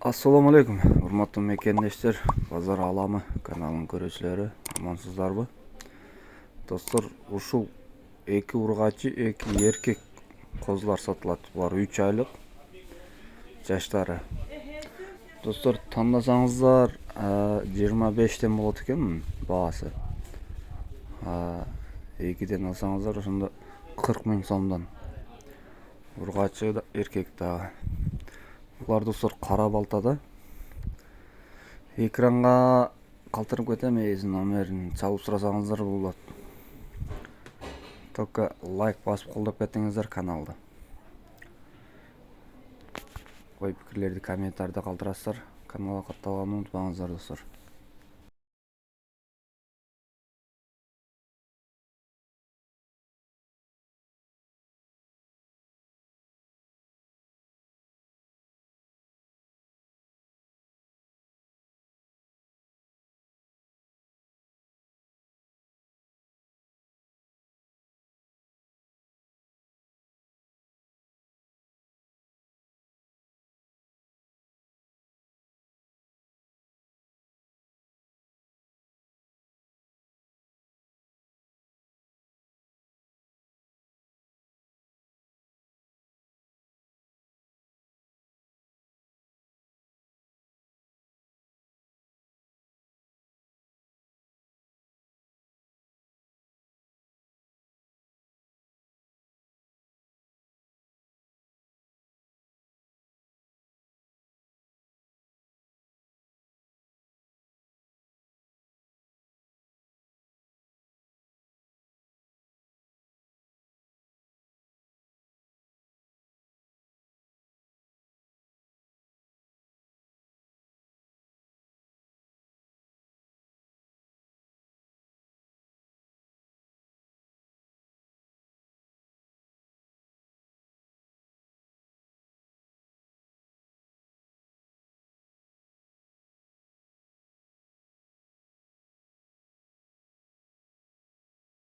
Assalamu алейкум, урматтуу мекендештер, базар аламы каналынын көрүүчүлөрү, амансыздарбы? Достор, ушул эки ургачы, эки эркек козулар сатылат. Булар 3 айлык жаштары. Достор, тандасаңыздар 25тен болот экен баасы. Экиден алсаңыздар ошондо 40 000 сомдон. Ургачы да, эркек дагы. Булар достор кара балтада. Экранга калтырып кетем ээсинин номерин чалып сурасаңыздар болот. Только лайк басып колдоп кетиңиздер каналды. Ой пикирлерди комментарийде калтырасыздар. Каналга катталганды унутпаңыздар достор.